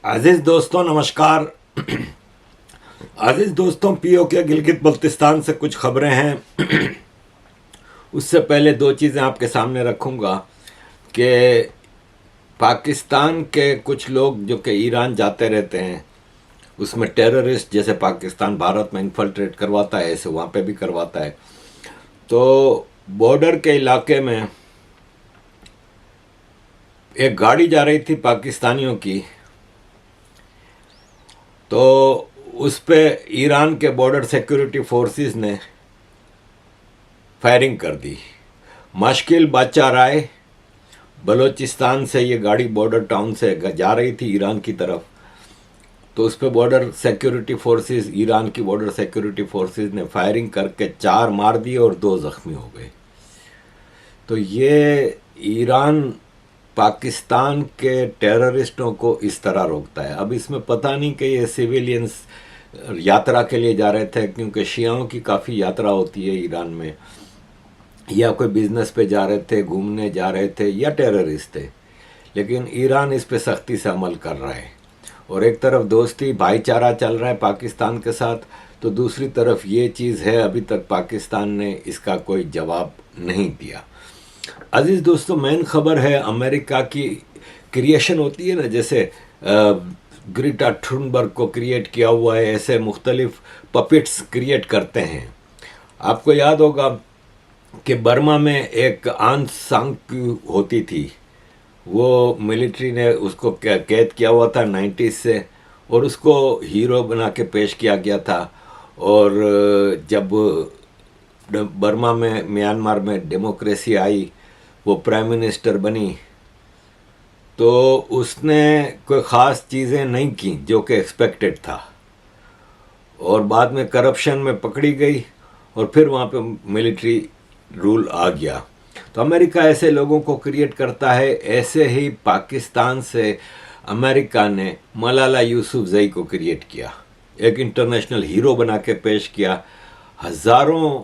अजीज दोस्तों नमस्कार। अजीज दोस्तों, पीओके गिलगित बल्तिस्तान से कुछ खबरें हैं। उससे पहले दो चीज़ें आपके सामने रखूंगा कि पाकिस्तान के कुछ लोग जो कि ईरान जाते रहते हैं, उसमें टेररिस्ट जैसे पाकिस्तान भारत में इन्फिल्ट्रेट करवाता है, ऐसे वहाँ पे भी करवाता है। तो बॉर्डर के इलाके में एक गाड़ी जा रही थी पाकिस्तानियों की, तो उस पे ईरान के बॉर्डर सिक्योरिटी फोर्सेस ने फायरिंग कर दी। मशकिल बाचा राय बलूचिस्तान से ये गाड़ी बॉर्डर टाउन से जा रही थी ईरान की तरफ, तो उस पे बॉर्डर सिक्योरिटी फोर्सेस, ईरान की बॉर्डर सिक्योरिटी फोर्सेस ने फायरिंग करके 4 मार दिए और 2 जख्मी हो गए। तो ये ईरान पाकिस्तान के टेररिस्टों को इस तरह रोकता है। अब इसमें पता नहीं कि ये सिविलियंस यात्रा के लिए जा रहे थे, क्योंकि शियाओं की काफ़ी यात्रा होती है ईरान में, या कोई बिजनेस पे जा रहे थे, घूमने जा रहे थे, या टेररिस्ट थे। लेकिन ईरान इस पे सख्ती से अमल कर रहा है, और एक तरफ दोस्ती भाईचारा चल रहा है पाकिस्तान के साथ, तो दूसरी तरफ ये चीज़ है अभी तक पाकिस्तान ने इसका कोई जवाब नहीं दिया। अजीज दोस्तों, मेन खबर है अमेरिका की क्रिएशन होती है ना, जैसे ग्रेटा थुनबर्ग को क्रिएट किया हुआ है, ऐसे मुख्तलिफ पपेट्स क्रिएट करते हैं। आपको याद होगा कि बर्मा में एक आन सांग की होती थी, वो मिलिट्री ने उसको कैद किया हुआ था 90s से, और उसको हीरो बना के पेश किया गया था। और जब बर्मा में, म्यांमार में डेमोक्रेसी आई, वो प्राइम मिनिस्टर बनी, तो उसने कोई ख़ास चीज़ें नहीं की जो कि एक्सपेक्टेड था, और बाद में करप्शन में पकड़ी गई, और फिर वहाँ पे मिलिट्री रूल आ गया। तो अमेरिका ऐसे लोगों को क्रिएट करता है। ऐसे ही पाकिस्तान से अमेरिका ने मलाला यूसुफजई को क्रिएट किया, एक इंटरनेशनल हीरो बना के पेश किया। हज़ारों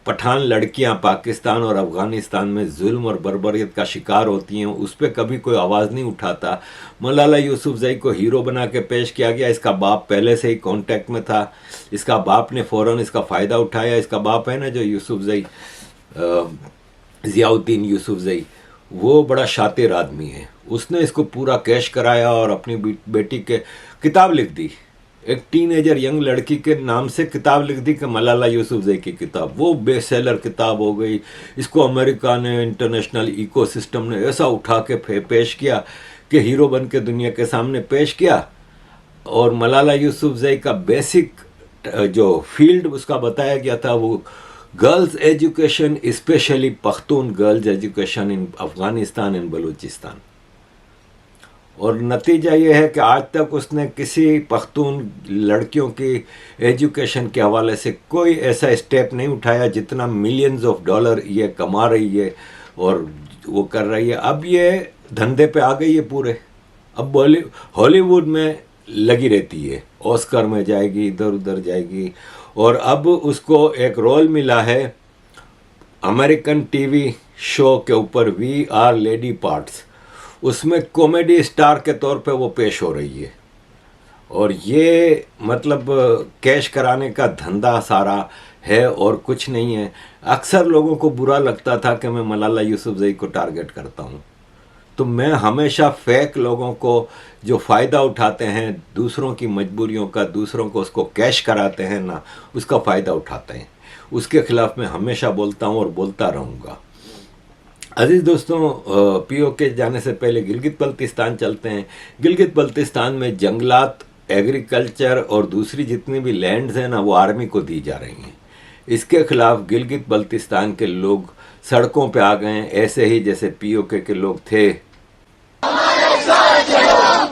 पठान लड़कियां पाकिस्तान और अफ़गानिस्तान में जुल्म और बर्बरियत का शिकार होती हैं, उस पर कभी कोई आवाज़ नहीं उठाता। मलाला यूसुफजई को हीरो बना के पेश किया गया। इसका बाप पहले से ही कांटेक्ट में था, इसका बाप ने फ़ौरन इसका फ़ायदा उठाया। इसका बाप है ना जो यूसुफजई, ज़ियाउद्दीन यूसुफजई, वो बड़ा शातिर आदमी है। उसने इसको पूरा कैश कराया और अपनी बेटी के किताब लिख दी। एक टीनेजर यंग लड़की के नाम से किताब लिख दी कि मलाला यूसुफजई की किताब, वो बेस्ट सेलर किताब हो गई। इसको अमेरिका ने, इंटरनेशनल इकोसिस्टम ने ऐसा उठा के पेश किया कि हीरो बन के दुनिया के सामने पेश किया। और मलाला यूसुफजई का बेसिक जो फील्ड उसका बताया गया था, वो girls education, specially Pashtun girls education in Afghanistan and Balochistan. और नतीजा ये है कि आज तक उसने किसी पख्तून लड़कियों की एजुकेशन के हवाले से कोई ऐसा स्टेप नहीं उठाया जितना मिलियंस ऑफ डॉलर ये कमा रही है और वो कर रही है। अब ये धंधे पे आ गई है पूरे। अब हॉलीवुड में लगी रहती है, ऑस्कर में जाएगी, इधर उधर जाएगी। और अब उसको एक रोल मिला है अमेरिकन टीवी शो के ऊपर, वी आर लेडी पार्ट्स। उसमें कॉमेडी स्टार के तौर पे वो पेश हो रही है, और ये मतलब कैश कराने का धंधा सारा है और कुछ नहीं है। अक्सर लोगों को बुरा लगता था कि मैं मलाला यूसुफजई को टारगेट करता हूँ, तो मैं हमेशा फेक लोगों को जो फ़ायदा उठाते हैं दूसरों की मजबूरियों का, दूसरों को उसको कैश कराते हैं ना, उसका फ़ायदा उठाते हैं, उसके खिलाफ मैं हमेशा बोलता हूँ और बोलता रहूँगा। अजीज दोस्तों, पीओके जाने से पहले गिलगित बल्तिस्तान चलते हैं। गिलगित बल्तिस्तान में जंगलात, एग्रीकल्चर और दूसरी जितनी भी लैंड्स हैं ना, वो आर्मी को दी जा रही हैं। इसके खिलाफ गिलगित बल्तिस्तान के लोग सड़कों पे आ गए हैं, ऐसे ही जैसे पीओके के लोग थे।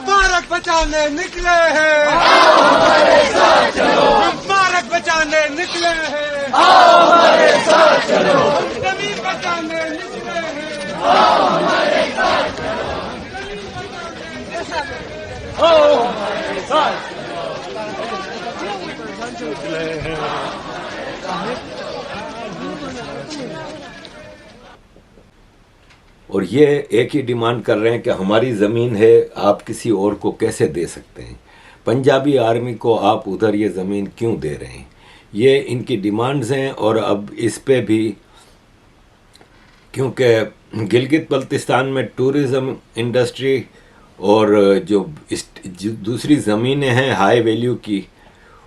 भारत बचाने निकले हैं, हमारे साथ चलो, भारत बचाने निकले हैं, हमारे साथ चलो, जमीन बचाने निकले हैं, हमारे साथ चलो, हमारे साथ और और ये एक ही डिमांड कर रहे हैं कि हमारी ज़मीन है, आप किसी और को कैसे दे सकते हैं? पंजाबी आर्मी को आप उधर ये ज़मीन क्यों दे रहे हैं? ये इनकी डिमांड्स हैं। और अब इस पे भी, क्योंकि गिलगित बल्तिस्तान में टूरिज़्म इंडस्ट्री और जो दूसरी ज़मीनें हैं हाई वैल्यू की,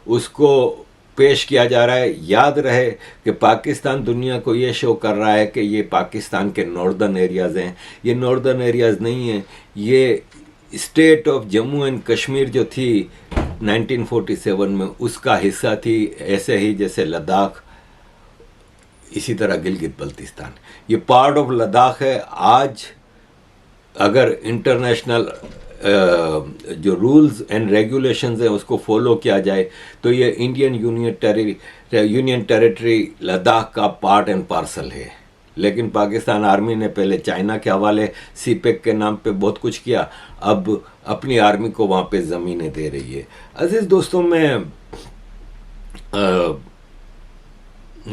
उसको पेश किया जा रहा है। याद रहे कि पाकिस्तान दुनिया को ये शो कर रहा है कि ये पाकिस्तान के नॉर्दर्न एरियाज़ हैं। ये नॉर्दर्न एरियाज़ नहीं हैं, ये state of Jammu and Kashmir जो थी 1947 में उसका हिस्सा थी, ऐसे ही जैसे लद्दाख, इसी तरह गिलगित बल्तिस्तान ये पार्ट ऑफ लद्दाख है। आज अगर इंटरनेशनल जो रूल्स एंड रेगुलेशंस हैं उसको फॉलो किया जाए तो ये इंडियन यूनियन टेरिटरी लद्दाख का पार्ट एंड पार्सल है। लेकिन पाकिस्तान आर्मी ने पहले चाइना के हवाले सीपेक के नाम पे बहुत कुछ किया, अब अपनी आर्मी को वहाँ पे ज़मीनें दे रही है। अजीज़ दोस्तों, मैं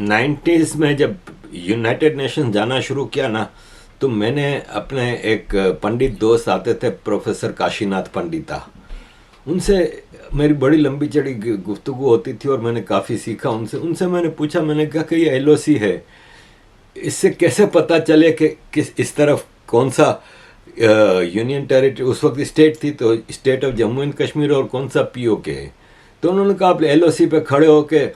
90s में जब यूनाइटेड नेशन जाना शुरू किया ना, तो मैंने अपने एक पंडित दोस्त आते थे, प्रोफेसर काशीनाथ पंडिता, उनसे मेरी बड़ी लंबी चढ़ी गुफ्तगू होती थी और मैंने काफ़ी सीखा उनसे मैंने पूछा, मैंने कहा कि ये LOC है, इससे कैसे पता चले कि किस इस तरफ कौन सा यूनियन टेरिटरी, उस वक्त स्टेट थी तो state of Jammu and Kashmir, और कौन सा POK है। तो उन्होंने कहा आप LOC पे खड़े हो के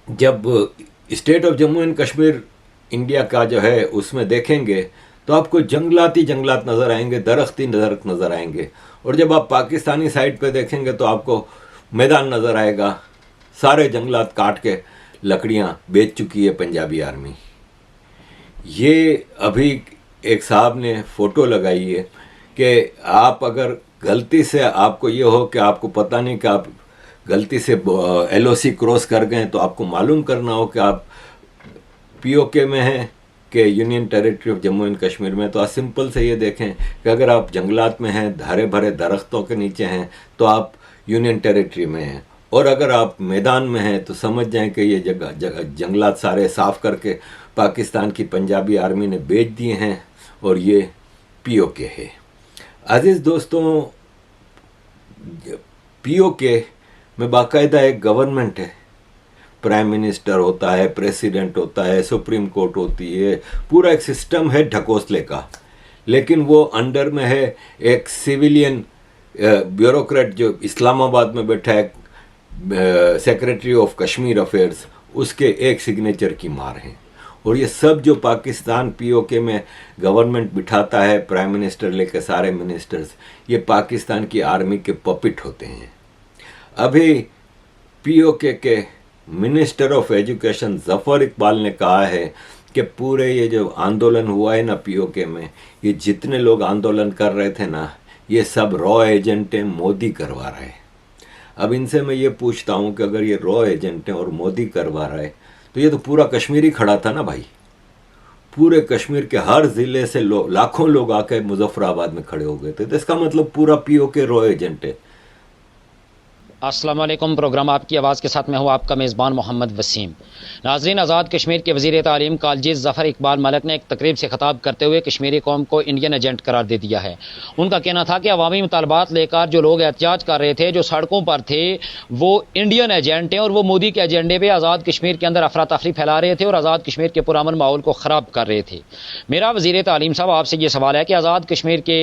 जब state of Jammu and Kashmir India का जो है उसमें देखेंगे तो आपको जंगलात ही जंगलात नज़र आएंगे, दरख्त ही दरख्त नज़र आएंगे। और जब आप पाकिस्तानी साइड पे देखेंगे तो आपको मैदान नज़र आएगा, सारे जंगलात काट के लकड़ियाँ बेच चुकी है पंजाबी आर्मी। ये अभी एक साहब ने फ़ोटो लगाई है कि आप अगर गलती से आपको ये हो कि आपको पता नहीं कि आप गलती से LOC क्रॉस कर गए, तो आपको मालूम करना हो कि आप POK में हैं कि union territory of Jammu and Kashmir में, तो आप सिंपल से ये देखें कि अगर आप जंगलात में हैं, हरे भरे दरख्तों के नीचे हैं, तो आप यूनियन टेरिटरी में हैं। और अगर आप मैदान में हैं तो समझ जाएं कि ये जंगलात सारे साफ़ करके पाकिस्तान की पंजाबी आर्मी ने बेच दिए हैं और ये POK है। अजीज़ दोस्तों, POK में बाकायदा एक गवर्नमेंट है, प्राइम मिनिस्टर होता है, प्रेसिडेंट होता है, सुप्रीम कोर्ट होती है, पूरा एक सिस्टम है ढकोसले का। लेकिन वो अंडर में है एक सिविलियन ब्यूरोक्रेट जो इस्लामाबाद में बैठा है, सेक्रेटरी ऑफ कश्मीर अफेयर्स, उसके एक सिग्नेचर की मार है। और ये सब जो पाकिस्तान POK में गवर्नमेंट बिठाता है, प्राइम मिनिस्टर लेकर सारे मिनिस्टर्स, ये पाकिस्तान की आर्मी के पपिट होते हैं। अभी POK के minister of education Zafar Iqbal ने कहा है कि पूरे ये जो आंदोलन हुआ है ना POK में, ये जितने लोग आंदोलन कर रहे थे ना, ये सब रॉ एजेंट हैं, मोदी करवा रहा है। अब इनसे मैं ये पूछता हूँ कि अगर ये रॉ एजेंट हैं और मोदी करवा रहा है, तो ये तो पूरा कश्मीर ही खड़ा था ना भाई। पूरे कश्मीर के हर ज़िले से लाखों लोग आकर मुजफ्फराबाद में खड़े हो गए थे, तो इसका मतलब पूरा POK रॉ एजेंट है। अस्सलाम वालेकुम। प्रोग्राम आपकी आवाज़ के साथ मैं हूँ आपका मेज़बान मोहम्मद वसीम। नाज़रीन, आज़ाद कश्मीर के वज़ीर तालीम कालजी ज़फ़र इकबाल मलिक ने एक तकरीब से ख़िताब करते हुए कश्मीरी कौम को इंडियन एजेंट करार दे दिया है। उनका कहना था कि अवामी मुतालबात लेकर जो लोग एहतजाज कर रहे थे, जो सड़कों पर थे, वो इंडियन एजेंट हैं और वो मोदी के एजेंडे पर आज़ाद कश्मीर के अंदर अफरा तफरी फैला रहे थे और आज़ाद कश्मीर के पुरअमन माहौल को ख़राब कर रहे थे। मेरा वज़ीर तालीम साहब आपसे ये सवाल है कि आज़ाद कश्मीर के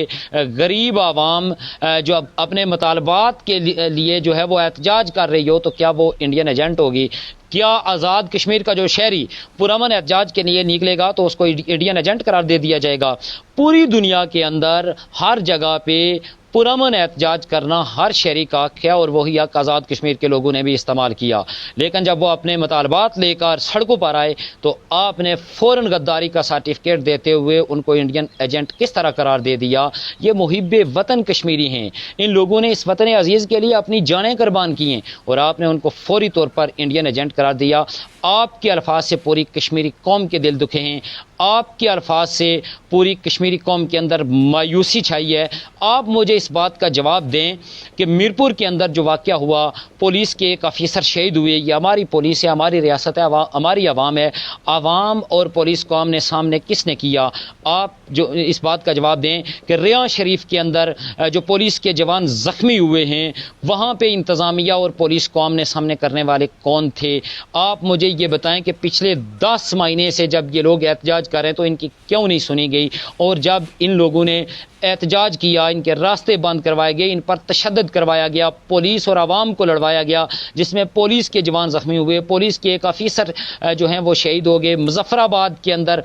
गरीब आवाम जो अपने मुतालबात के लिए जो है वो एहतजाज कर रही हो, तो क्या वो इंडियन एजेंट होगी? क्या आज़ाद कश्मीर का जो शहरी पुरअमन एहतजाज के लिए निकलेगा तो उसको इंडियन एजेंट करार दे दिया जाएगा? पूरी दुनिया के अंदर हर जगह पे पुरअमन एहतजाज करना हर शहरी का हक है और वही हक आज़ाद कश्मीर के लोगों ने भी इस्तेमाल किया। लेकिन जब वो अपने मुतालबात लेकर सड़कों पर आए तो आपने फ़ौरन गद्दारी का सर्टिफिकेट देते हुए उनको इंडियन एजेंट किस तरह करार दे दिया? ये मुहिब्बे वतन कश्मीरी हैं, इन लोगों ने इस वतन अजीज़ के लिए अपनी जानें कुर्बान की हैं और आपने उनको फौरी तौर पर इंडियन एजेंट करार दिया। आपके अल्फाज से पूरी कश्मीरी कौम के दिल दुखे हैं। आपके अल्फाज से पूरी कश्मीरी कौम के अंदर मायूसी छाई है। आप मुझे इस बात का जवाब दें कि मीरपुर के अंदर जो वाक़या हुआ, पुलिस के एक अफसर शहीद हुए, ये हमारी पुलिस है, हमारी रियासत है, हमारी आवाम है, आवाम और पुलिस को आमने सामने किसने किया? आप जो इस बात का जवाब दें कि रियाज शरीफ के अंदर जो पुलिस के जवान ज़ख्मी हुए हैं, वहाँ पे इंतज़ामिया और पुलिस को आमने सामने करने वाले कौन थे? आप मुझे ये बताएं कि पिछले 10 महीने से जब ये लोग एहतजाज कर रहे हैं तो इनकी क्यों नहीं सुनी गई? और जब इन लोगों ने एहतजाज किया, इनके रास्ते बंद करवाए गए, इन पर तशद्दुद करवाया गया, पुलिस और आवाम को लड़वाया गया, जिसमें पुलिस के जवान ज़ख्मी हुए, पुलिस के एक अफसर जो हैं वो शहीद हो गए, मुजफ्फराबाद के अंदर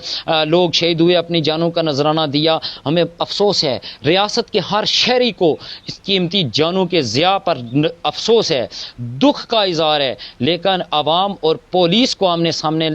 लोग शहीद हुए, अपनी जानों का नजराना दिया। हमें अफसोस है, रियासत के हर शहरी को इस कीमती जानों के ज़िया पर अफसोस है, दुख का इज़हार है, लेकिन आवाम और पुलिस को आमने सामने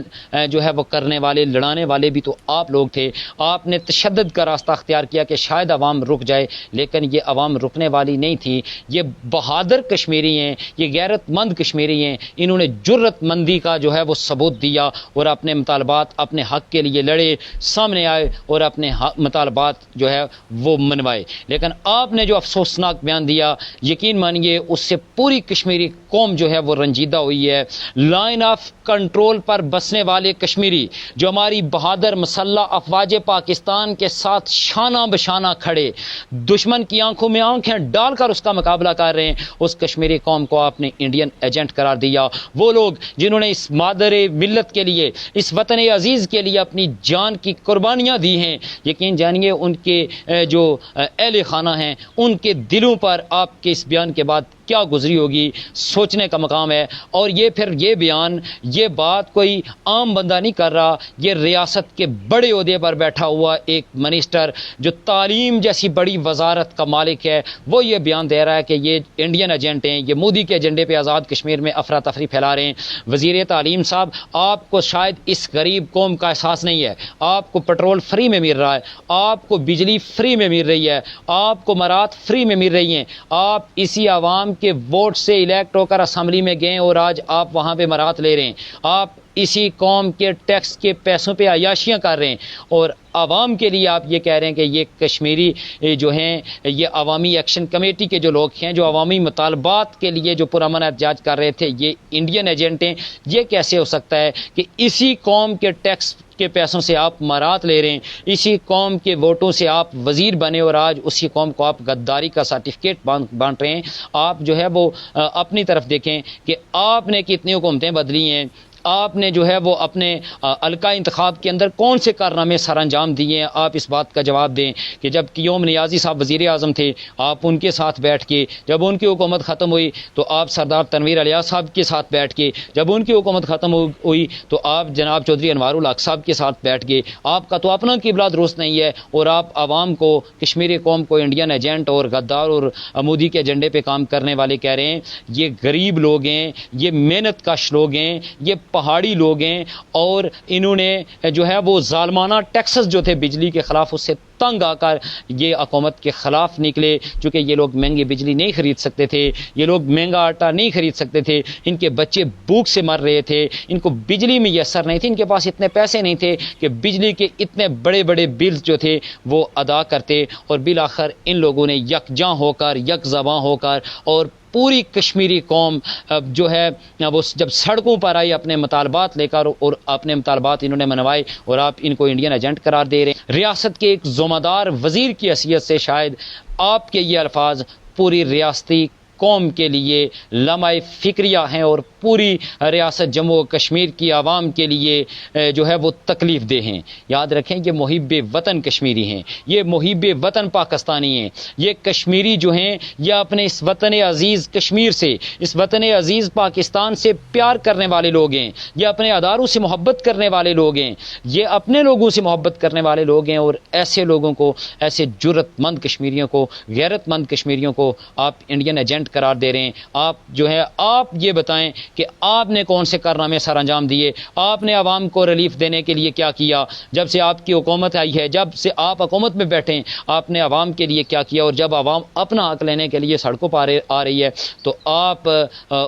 जो है वो करने वाले, लड़ाने वाले भी तो आप लोग थे। आपने तशद्दुद का रास्ता अख्तियार किया कि शायद अवाम रुक जाए, लेकिन ये अवाम रुकने वाली नहीं थी। ये बहादुर कश्मीरी हैं, ये गैरतमंद कश्मीरी हैं, इन्होंने जुर्रतमंदी का जो है वो सबूत दिया और अपने मुतालबात, अपने हक के लिए लड़े, सामने आए और अपने मुतालबात जो है वो मनवाए। लेकिन आपने जो अफसोसनाक बयान दिया, यकीन मानिए उससे पूरी कश्मीरी कौम जो है वो रंजीदा हुई है। लाइन ऑफ कंट्रोल पर बसने वाले कश्मीरी जो हमारी बहादुर मसल्ला अफवाज पाकिस्तान के साथ शाना बशाना खड़े, दुश्मन की आंखों में आंखें डालकर उसका मुकाबला कर रहे हैं, उस कश्मीरी कौम को आपने इंडियन एजेंट करार दिया। वो लोग जिन्होंने इस मादरे मिल्लत के लिए, इस वतन अजीज़ के लिए अपनी जान की कुर्बानियाँ दी हैं, यकीन जानिए उनके जो अहले खाना हैं, उनके दिलों पर आपके इस बयान के बाद क्या गुजरी होगी, सोचने का मकाम है। और ये फिर ये बयान, ये बात कोई आम बंदा नहीं कर रहा, ये रियासत के बड़े ओहदे पर बैठा हुआ एक मिनिस्टर जो तालीम जैसी बड़ी वजारत का मालिक है, वो ये बयान दे रहा है कि ये इंडियन एजेंट हैं, ये मोदी के एजेंडे पे आज़ाद कश्मीर में अफरा तफरी फैला रहे हैं। वज़ीर तालीम साहब, आपको शायद इस गरीब कौम का एहसास नहीं है। आपको पेट्रोल फ्री में मिल रहा है, आपको बिजली फ्री में मिल रही है, आपको मरात फ्री में मिल रही हैं। आप इसी आवाम के वोट से इलेक्ट होकर असम्बली में गए और आज आप वहां पे मरात ले रहे हैं। आप इसी कौम के टैक्स के पैसों पे अयाशियां कर रहे हैं और आवाम के लिए आप ये कह रहे हैं कि ये कश्मीरी जो हैं, ये अवामी एक्शन कमेटी के जो लोग हैं, जो अवामी मुतालबात के लिए जो पुरअमन एहतजाज कर रहे थे, ये इंडियन एजेंट हैं। ये कैसे हो सकता है कि इसी कौम के टैक्स के पैसों से आप मरात ले रहे हैं, इसी कौम के वोटों से आप वजीर बने और आज उसी कौम को आप गद्दारी का सर्टिफिकेट बांट रहे हैं। आप जो है वो अपनी तरफ देखें कि आपने कितनी हुकूमतें बदली हैं, आपने जो है वो अपने अलका इंतखाब के अंदर कौन से कारनामे सर अंजाम दिए हैं। आप इस बात का जवाब दें कि जब क़याम नियाज़ी साहब वज़ीर आज़म थे, आप उनके साथ बैठ के, जब उनकी हुकूमत ख़त्म हुई तो आप सरदार तनवीर अलियास साहब के साथ बैठ के, जब उनकी हुकूमत ख़त्म हुई तो आप जनाब चौधरी अनवारुल हक साहब के साथ बैठ के, आपका तो अपना किबला दुरुस्त नहीं है और आप आवाम को, कश्मीरी कौम को इंडियन एजेंट और गद्दार और मोदी के एजेंडे पर काम करने वाले कह रहे हैं। ये गरीब लोग हैं, ये मेहनत कश लोग हैं, ये पहाड़ी लोग हैं और इन्होंने जो है वो जालमाना टैक्सेस जो थे बिजली के खिलाफ, उससे तंग आकर ये हुकूमत के खिलाफ निकले। चूँकि ये लोग महंगी बिजली नहीं खरीद सकते थे, ये लोग महंगा आटा नहीं खरीद सकते थे, इनके बच्चे भूख से मर रहे थे, इनको बिजली में यसर नहीं थी, इनके पास इतने पैसे नहीं थे कि बिजली के इतने बड़े बड़े बिल्स जो थे वो अदा करते। और बिल आखिर इन लोगों ने यकजां होकर, यकज़बां होकर और पूरी कश्मीरी कौम जो है वो जब सड़कों पर आई अपने मुतालबात लेकर और अपने मुतालबात इन्होंने मनवाए और आप इनको इंडियन एजेंट करार दे रहे हैं। रियासत के एक ज़िम्मेदार वज़ीर की हैसियत से शायद आपके ये अल्फाज पूरी रियासती कौम के लिए लम्हाए फ़िक्रिया हैं और पूरी रियासत जम्मू कश्मीर की आवाम के लिए जो है वो तकलीफ़ दे हैं। याद रखें ये मुहिब वतन कश्मीरी हैं, ये मुहिब वतन पाकिस्तानी हैं, ये कश्मीरी जो हैं ये अपने इस वतन अजीज़ कश्मीर से, इस वतन अजीज़ पाकिस्तान से प्यार करने वाले लोग हैं, ये अपने अदारों से मोहब्बत करने वाले लोग हैं, ये अपने लोगों से मोहब्बत करने वाले लोग हैं। और ऐसे लोगों को, ऐसे जुर्रतमंद कश्मीरियों को, गैरतमंद कश्मीरियों को आप इंडियन एजेंट एजेंट करार दे रहे हैं। आप जो है आप ये बताएं कि आपने कौन से कारनामे सर अंजाम दिए, आपने आवाम को रिलीफ देने के लिए क्या किया, जब से आपकी हुकूमत आई है, जब से आप हुकूमत में बैठे आपने आवाम के लिए क्या किया, और जब आवाम अपना हक लेने के लिए सड़कों पर आ रही है तो आप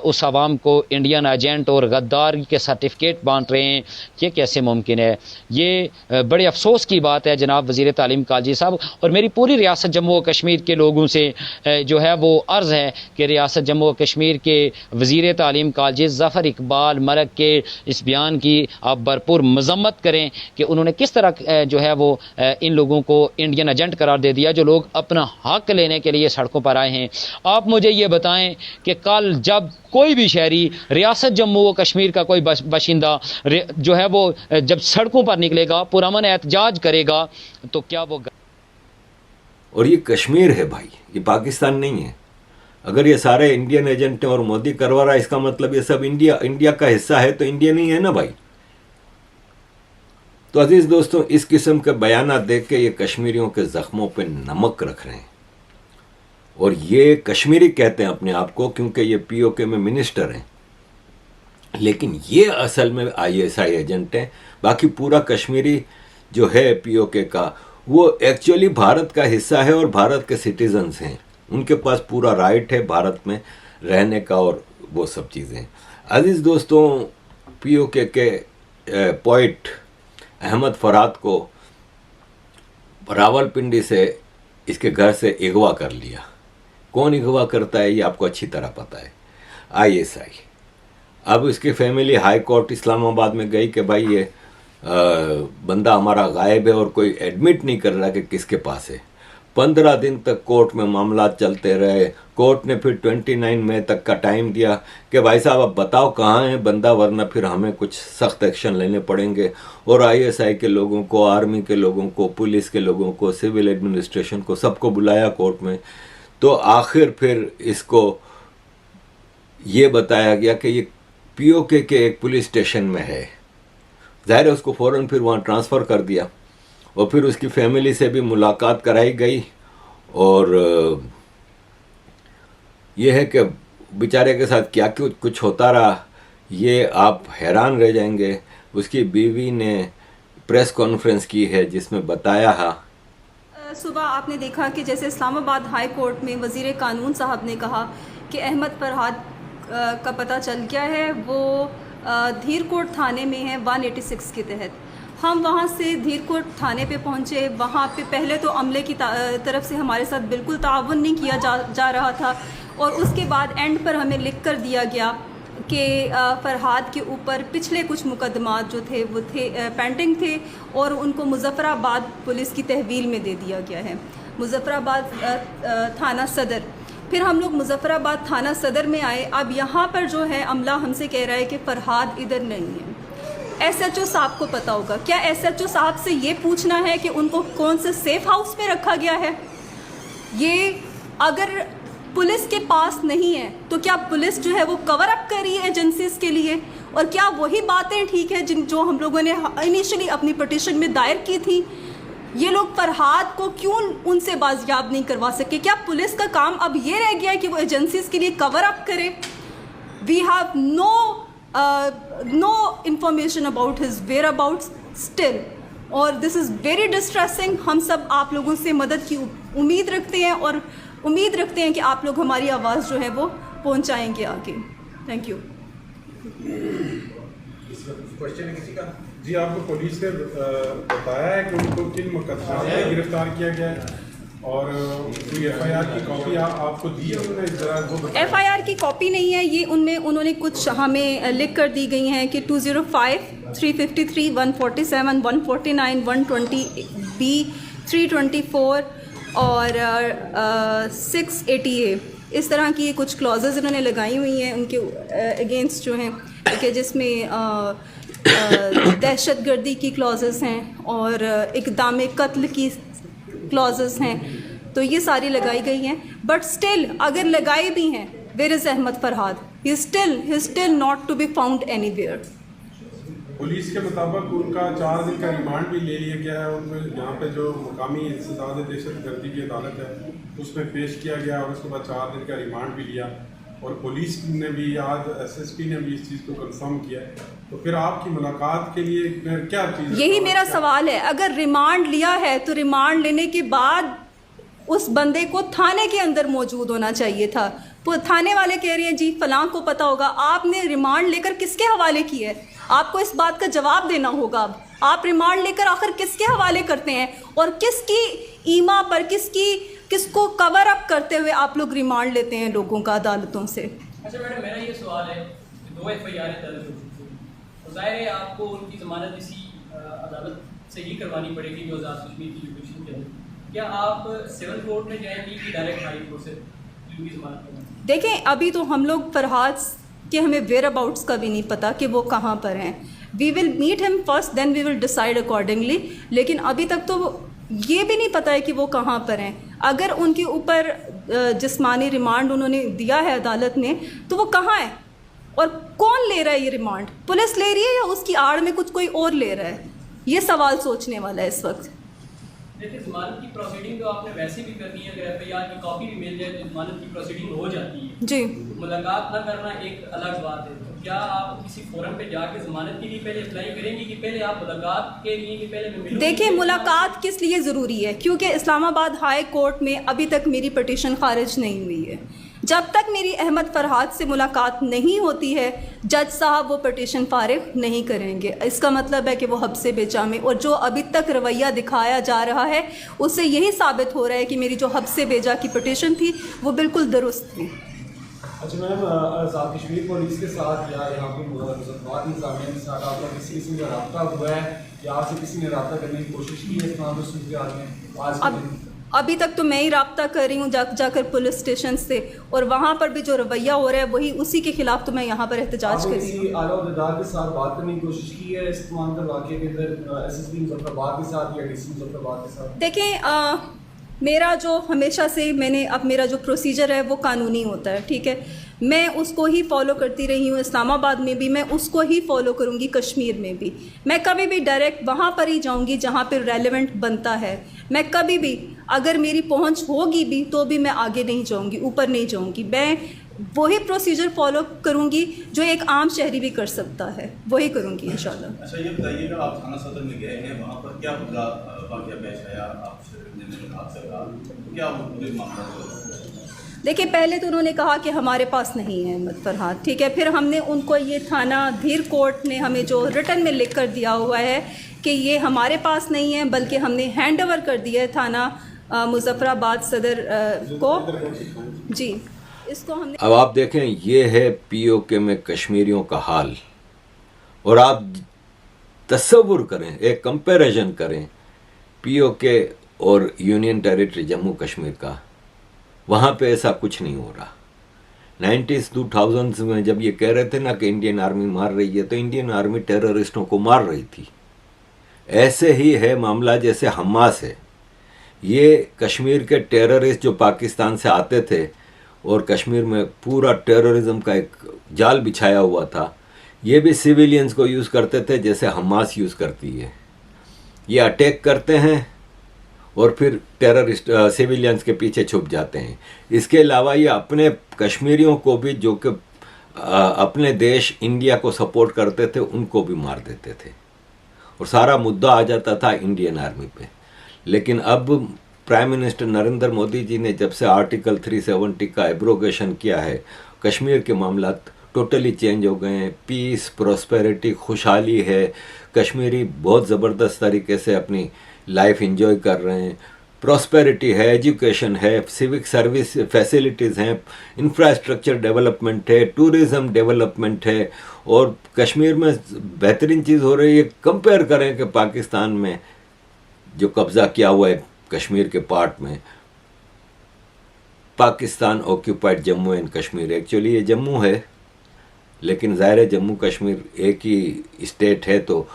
उस आवाम को इंडियन एजेंट और गद्दार के सर्टिफिकेट बांट रहे हैं। ये कैसे मुमकिन है? ये बड़े अफसोस की बात है जनाब वज़ीर तालीम कालजी साहब। और मेरी पूरी रियासत जम्मू व कश्मीर के लोगों से जो है वो अर्ज़ है कि रियासत जम्मू व कश्मीर के वज़ीर तालीम कालजी ज़फ़र इकबाल मलिक के इस बयान की आप भरपूर मज़म्मत करें कि उन्होंने किस तरह जो है वो इन लोगों को इंडियन एजेंट करार दे दिया जो लोग अपना हक लेने के लिए सड़कों पर आए हैं। आप मुझे ये बताएं कि कल जब कोई भी शहरी रियासत जम्मू व कश्मीर का कोई बाशिंदा जो है वो जब सड़कों पर निकलेगा, पुरअमन एहतजाज करेगा, तो क्या वो और ये कश्मीर है भाई, ये पाकिस्तान नहीं है। अगर ये सारे इंडियन एजेंट हैं और मोदी करवा रहा है, इसका मतलब ये सब इंडिया का हिस्सा है, तो इंडिया नहीं है ना भाई। तो अजीज दोस्तों, इस किस्म के बयान देख के ये कश्मीरियों के जख्मों पे नमक रख रहे हैं। और ये कश्मीरी कहते हैं अपने आप को क्योंकि ये पीओके में मिनिस्टर हैं, लेकिन ये असल में आईएसआई एजेंट हैं। बाकी पूरा कश्मीरी जो है पीओके का, वो एक्चुअली भारत का हिस्सा है और भारत के सिटीजन्स हैं। उनके पास पूरा राइट है भारत में रहने का और वो सब चीज़ें। अजीज़ दोस्तों, पीओके के पोइट अहमद फरहाद को रावलपिंडी से इसके घर से अगवा कर लिया। कौन अगवा करता है ये आपको अच्छी तरह पता है, आईएसआई। अब इसकी फैमिली हाई कोर्ट इस्लामाबाद में गई कि भाई ये बंदा हमारा गायब है और कोई एडमिट नहीं कर रहा कि किसके पास है। 15 दिन तक कोर्ट में मामला चलते रहे। कोर्ट ने फिर 29 मई तक का टाइम दिया कि भाई साहब अब बताओ कहाँ है बंदा, वरना फिर हमें कुछ सख्त एक्शन लेने पड़ेंगे। और आईएसआई के लोगों को, आर्मी के लोगों को, पुलिस के लोगों को, सिविल एडमिनिस्ट्रेशन को, सबको बुलाया कोर्ट में। तो आखिर फिर इसको ये बताया गया कि ये पीओके के एक पुलिस स्टेशन में है। ज़ाहिर है उसको फ़ौरन फिर वहाँ ट्रांसफ़र कर दिया और फिर उसकी फैमिली से भी मुलाकात कराई गई। और ये है कि बेचारे के साथ क्या कुछ होता रहा, ये आप हैरान रह जाएंगे। उसकी बीवी ने प्रेस कॉन्फ्रेंस की है जिसमें बताया है। सुबह आपने देखा कि जैसे इस्लामाबाद हाई कोर्ट में वज़ीर कानून साहब ने कहा कि अहमद फरहाद का पता चल गया है, वो धीरकोट थाने में है 186 के तहत। हम वहाँ से धीरकोट थाने पे पहुँचे। वहाँ पे पहले तो अमले की तरफ से हमारे साथ बिल्कुल ताउन नहीं किया जा रहा था, और उसके बाद एंड पर हमें लिख कर दिया गया कि फरहाद के ऊपर पिछले कुछ मुकदमात जो थे वो पेंडिंग थे और उनको मुजफ्फराबाद पुलिस की तहवील में दे दिया गया है, मुजफ्फराबाद थाना सदर। फिर हम लोग मुजफ्फराबाद थाना सदर में आए। अब यहाँ पर जो है अमला हमसे कह रहा है कि फरहाद इधर नहीं है। एसएचओ साहब को पता होगा। क्या एसएचओ साहब से ये पूछना है कि उनको कौन से सेफ हाउस में रखा गया है? ये अगर पुलिस के पास नहीं है तो क्या पुलिस जो है वो कवर अप कर रही है एजेंसीज के लिए? और क्या वही बातें ठीक है जो हम लोगों ने इनिशियली अपनी पिटीशन में दायर की थी? ये लोग फरहाद को क्यों उनसे बाजियाब नहीं करवा सके? क्या पुलिस का काम अब ये रह गया है कि वो एजेंसीज के लिए कवर अप करे? We have no information about his whereabouts still, और दिस इज़ वेरी डिस्ट्रेसिंग। हम सब आप लोगों से मदद की उम्मीद रखते हैं और उम्मीद रखते हैं कि आप लोग हमारी आवाज़ जो है वो पहुंचाएंगे आगे। Thank you. क्वेश्चन है किसी का? जी, आपको पुलिस ने बताया है कि उनको किन मुकदमा में गिरफ्तार किया गया है और कोई एफआईआर की कॉपी आपको दी है उन्होंने? एफआईआर की कॉपी नहीं है ये, उन्होंने कुछ हमें लिख कर दी गई हैं कि 205, 353, 147, 149, 120B, 324 और 680A, इस तरह की कुछ क्लॉजेज इन्होंने लगाई हुई हैं उनके अगेंस्ट जो हैं, कि जिसमें दहशतगर्दी की क्लॉजेस हैं और इक़दाम कत्ल की क्लॉजेस हैं। तो ये सारी लगाई गई हैं। बट स्टिल अगर लगाई भी हैं, where is Ahmed Farhad? He is still not to be found anywhere. Police के मुताबिक उनका 4 दिन का रिमांड भी ले लिया गया है। उनमें यहाँ पे जो मुकामी इंसदाद दहशतगर्दी की अदालत है उसमें पेश किया गया और उसके बाद 4 दिन का रिमांड भी लिया। और पुलिस ने भी आज SSP ने भी इस चीज़ को कंफर्म किया। तो फिर आपकी मुलाकात के लिए फिर क्या चीज़? यही मेरा सवाल है, अगर रिमांड लिया है तो रिमांड लेने के बाद उस बंदे को थाने के अंदर मौजूद होना चाहिए था। तो थाने वाले कह रहे हैं जी फलां को पता होगा। आपने रिमांड लेकर किसके हवाले की है? आपको इस बात का जवाब देना होगा। अब आप रिमांड लेकर आखिर किसके हवाले करते हैं और किसकी ईमा पर किसको कवर अप करते हुए आप लोग रिमांड लेते हैं लोगों का अदालतों से? अच्छा मैडम, मेरा ये सवाल है कि 2 FIR दर्ज हो चुकी है तो जाहिर है आपको उनकी ज़मानत इसी अदालत से ही करवानी पड़ेगी जो आज़ाद कश्मीर की जुडिशल के अंदर। क्या आप 7th कोर्ट में जाएंगी कि डायरेक्ट हाई कोर्ट से उनकी ज़मानत करवाएंगी? देखें, अभी तो हम लोग फरहाद के हमें वेयर अबाउट्स का भी नहीं पता कि वो कहाँ पर हैं। We will meet him first, then we will decide accordingly. लेकिन अभी तक तो ये भी नहीं पता है कि वो कहाँ पर हैं। अगर उनके ऊपर जिस्मानी रिमांड उन्होंने दिया है अदालत ने तो वो कहाँ है और कौन ले रहा है ये रिमांड? पुलिस ले रही है या उसकी आड़ में कुछ कोई और ले रहा है? ये सवाल सोचने वाला है इस वक्त। देखिए, ज़मानत की प्रोसीडिंग तो आपने वैसे भी करनी है। अगर FIR की कॉपी भी मिल जाए तो ज़मानत की प्रोसीडिंग हो जाती है जी। मुलाकात ना करना एक अलग बात है। तो क्या आप किसी फोरम पे जाके ज़मानत के लिए पहले अप्लाई करेंगी कि पहले आप मुलाकात के लिए कि पहले मैं मिलूंगी? देखिए, मुलाकात किस लिए ज़रूरी है? क्योंकि इस्लामाबाद हाई कोर्ट में अभी तक मेरी पटिशन खारिज नहीं हुई है। जब तक मेरी अहमद फरहाद से मुलाकात नहीं होती है जज साहब वो पटिशन फारिग नहीं करेंगे। इसका मतलब है कि वो हब्से बेजा में, और जो अभी तक रवैया दिखाया जा रहा है उससे यही साबित हो रहा है कि मेरी जो हब्से बेजा की पटिशन थी वो बिल्कुल दुरुस्त थी। अच्छा मैम, आज़ाद कश्मीर पुलिस के साथ या यहाँ पे मुजफ्फराबाद इंतजामिया के साथ आपका किसी किस्म का रब्ता हुआ है या आपसे किसी ने रब्ता करने की कोशिश की है इस तमाम सूरत में? आज के दिन अभी तक तो मैं ही रब्ता कर रही हूँ जाकर पुलिस स्टेशन से, और वहाँ पर भी जो रवैया हो रहा है वही उसी के खिलाफ तो मैं यहाँ पर एहतजाज कर रही हूँ। आला अहदेदार के साथ बात करने की कोशिश की है इस तमाम वाक़े के अंदर, SSP मुजफ्फराबाद के साथ या DC मुजफ्फराबाद के साथ? देखें, मेरा जो हमेशा से मेरा जो प्रोसीजर है वो कानूनी होता है, ठीक है। मैं उसको ही फॉलो करती रही हूँ। इस्लामाबाद में भी मैं उसको ही फॉलो करूँगी, कश्मीर में भी। मैं कभी भी डायरेक्ट वहाँ पर ही जाऊँगी जहाँ पर रेलेवेंट बनता है। मैं कभी भी, अगर मेरी पहुँच होगी भी तो भी मैं आगे नहीं जाऊँगी, ऊपर नहीं जाऊँगी। मैं वही प्रोसीजर फॉलो करूँगी जो एक आम शहरी भी कर सकता है, वही करूँगी इंशाल्लाह। अच्छा ये बताइएगा, आप थाना सदर में गए हैं, वहाँ पर क्या वाक़या पेश आया? आपसे क्या पूरे मामला? देखिए, पहले तो उन्होंने कहा कि हमारे पास नहीं है अहमद फरहाद, ठीक है। फिर हमने उनको ये थाना धीर कोर्ट ने हमें जो रिटर्न में लिख कर दिया हुआ है कि ये हमारे पास नहीं है, बल्कि हमने हैंड ओवर कर दिया है थाना मुजफ्फराबाद सदर को जी। इसको हमने अब आप देखें, ये है POK में कश्मीरियों का हाल। और आप तसव्वुर करें, एक कंपैरिजन करें POK और यूनियन टेरिटरी जम्मू कश्मीर का। वहाँ पे ऐसा कुछ नहीं हो रहा। 90s 2000s में जब ये कह रहे थे ना कि इंडियन आर्मी मार रही है, तो इंडियन आर्मी टेररिस्टों को मार रही थी। ऐसे ही है मामला जैसे हमास है। ये कश्मीर के टेररिस्ट जो पाकिस्तान से आते थे और कश्मीर में पूरा टेररिज्म का एक जाल बिछाया हुआ था, ये भी सिविलियंस को यूज़ करते थे जैसे हमास यूज़ करती है। ये अटैक करते हैं और फिर टेररिस्ट सिविलियंस के पीछे छुप जाते हैं। इसके अलावा ये अपने कश्मीरियों को भी, जो कि अपने देश इंडिया को सपोर्ट करते थे, उनको भी मार देते थे और सारा मुद्दा आ जाता था इंडियन आर्मी पे। लेकिन अब प्राइम मिनिस्टर नरेंद्र मोदी जी ने जब से आर्टिकल 370 का एब्रोगेशन किया है, कश्मीर के मामला टोटली चेंज हो गए हैं। पीस, प्रोस्पेरिटी, खुशहाली है। कश्मीरी बहुत ज़बरदस्त तरीके से अपनी लाइफ एंजॉय कर रहे हैं। प्रॉस्पेरिटी है, एजुकेशन है, सिविक सर्विस फैसिलिटीज़ हैं, इंफ्रास्ट्रक्चर डेवलपमेंट है, टूरिज़्म डेवलपमेंट है। और कश्मीर में बेहतरीन चीज़ हो रही है। कंपेयर करें कि पाकिस्तान में जो कब्ज़ा किया हुआ है कश्मीर के पार्ट में, Pakistan occupied Jammu and Kashmir, actually ये जम्मू है, लेकिन ज़ाहिर है जम्मू कश्मीर एक ही स्टेट है, तो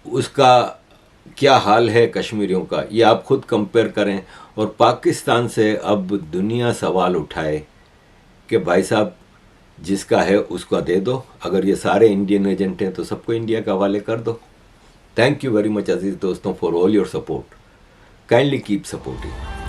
उसका क्या हाल है कश्मीरियों का, ये आप खुद कंपेयर करें। और पाकिस्तान से अब दुनिया सवाल उठाए कि भाई साहब, जिसका है उसका दे दो। अगर ये सारे इंडियन एजेंट हैं तो सबको इंडिया के हवाले कर दो। थैंक यू वेरी मच अजीज दोस्तों for all your support. Kindly keep supporting.